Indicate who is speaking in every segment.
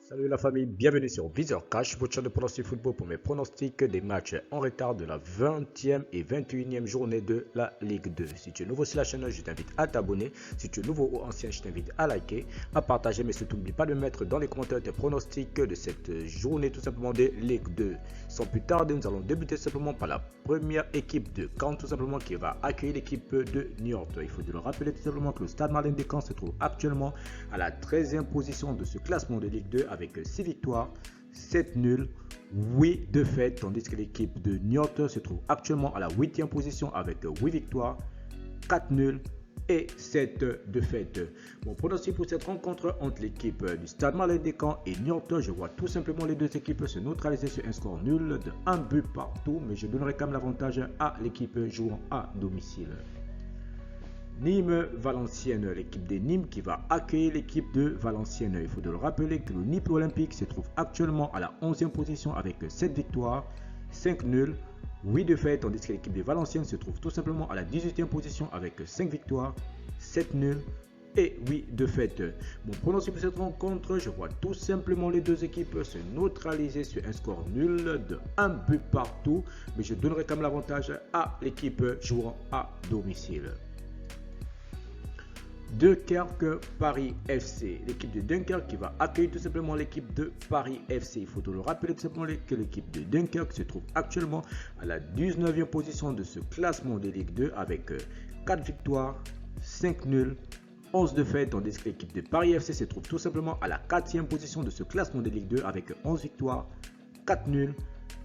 Speaker 1: Salut la famille, bienvenue sur Viseur Cash, votre chaîne de pronostic football pour mes pronostics des matchs en retard de la 20e et 21e journée de la Ligue 2. Si tu es nouveau sur la chaîne, je t'invite à t'abonner. Si tu es nouveau ou ancien, je t'invite à liker, à partager, mais surtout n'oublie pas de mettre dans les commentaires tes pronostics de cette journée tout simplement de Ligue 2. Sans plus tarder, nous allons débuter simplement par la première équipe de Caen tout simplement qui va accueillir l'équipe de Niort. Il faut le rappeler tout simplement que le Stade Malien de Caen se trouve actuellement à la 13e position de ce classement de Ligue 2 avec 6 victoires, 7 nuls, 8 défaites, tandis que l'équipe de Niort se trouve actuellement à la 8e position avec 8 victoires, 4 nuls et 7 défaites. Mon pronostic pour cette rencontre entre l'équipe du Stade Malien de Caen et Niort, je vois tout simplement les deux équipes se neutraliser sur un score nul de 1 but partout, mais je donnerai quand même l'avantage à l'équipe jouant à domicile. Nîmes-Valenciennes, l'équipe de Nîmes qui va accueillir l'équipe de Valenciennes. Il faut le rappeler que le Nîmes Olympique se trouve actuellement à la 11e position avec 7 victoires, 5 nuls, 8 défaites, tandis que l'équipe de Valenciennes se trouve tout simplement à la 18e position avec 5 victoires, 7 nuls et 8 défaites. Mon pronostic pour cette rencontre, je vois tout simplement les deux équipes se neutraliser sur un score nul de 1 but partout, mais je donnerai quand même l'avantage à l'équipe jouant à domicile. Dunkerque-Paris FC, l'équipe de Dunkerque qui va accueillir tout simplement l'équipe de Paris FC. Il faut le rappeler tout simplement que l'équipe de Dunkerque se trouve actuellement à la 19e position de ce classement de Ligue 2 avec 4 victoires, 5 nuls, 11 défaites, tandis que l'équipe de Paris FC se trouve tout simplement à la 4e position de ce classement de Ligue 2 avec 11 victoires, 4 nuls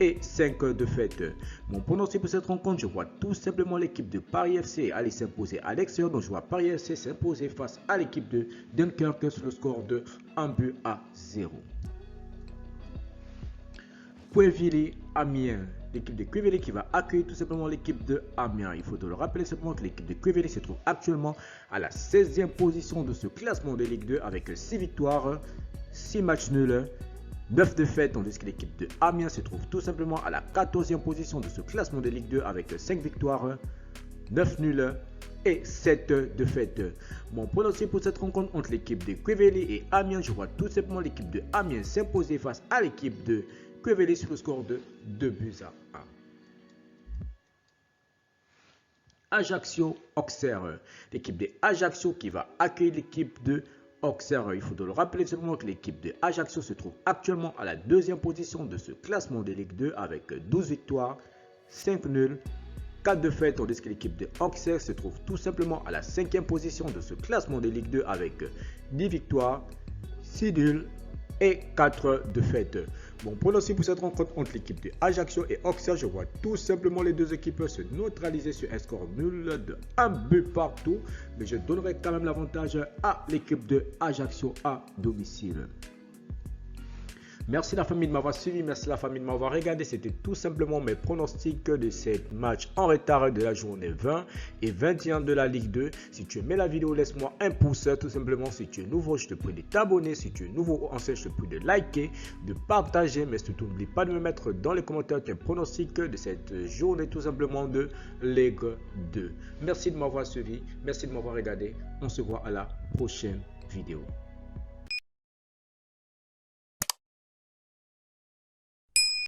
Speaker 1: et 5 défaites. Mon pronostic pour cette rencontre, je vois tout simplement l'équipe de Paris FC aller s'imposer à l'extérieur. Donc je vois Paris FC s'imposer face à l'équipe de Dunkerque sur le score de 1 but à 0. Quevilly-Amiens, l'équipe de Quevilly qui va accueillir tout simplement l'équipe de Amiens. Il faut le rappeler simplement que l'équipe de Quevilly se trouve actuellement à la 16e position de ce classement de Ligue 2 avec 6 victoires, 6 matchs nuls, 9 défaites, tandis que l'équipe de Amiens se trouve tout simplement à la 14e position de ce classement de Ligue 2 avec 5 victoires, 9 nuls et 7 défaites. Mon pronostic pour cette rencontre entre l'équipe de Quevilly et Amiens, je vois tout simplement l'équipe de Amiens s'imposer face à l'équipe de Quevilly sur le score de 2 buts à 1. Ajaccio-Auxerre, l'équipe de Ajaccio qui va accueillir l'équipe de Auxerre. Il faut le rappeler seulement que l'équipe de Ajaccio se trouve actuellement à la 2e position de ce classement de Ligue 2 avec 12 victoires, 5 nuls, 4 défaites, tandis que l'équipe de Auxerre se trouve tout simplement à la 5e position de ce classement de Ligue 2 avec 10 victoires, 6 nuls et 4 défaites. Bon pronostic pour cette rencontre entre l'équipe de Ajaccio et Auxerre, je vois tout simplement les deux équipes se neutraliser sur un score nul de 1 but partout, mais je donnerai quand même l'avantage à l'équipe de Ajaccio à domicile. Merci la famille de m'avoir suivi, merci la famille de m'avoir regardé. C'était tout simplement mes pronostics de cette match en retard de la journée 20 et 21 de la Ligue 2. Si tu aimais la vidéo, laisse-moi un pouce. Tout simplement, si tu es nouveau, je te prie de t'abonner. Si tu es nouveau ou ancien, je te prie de liker, de partager. Mais surtout, n'oublie pas de me mettre dans les commentaires tes pronostics de cette journée tout simplement de Ligue 2. Merci de m'avoir suivi, merci de m'avoir regardé. On se voit à la prochaine vidéo.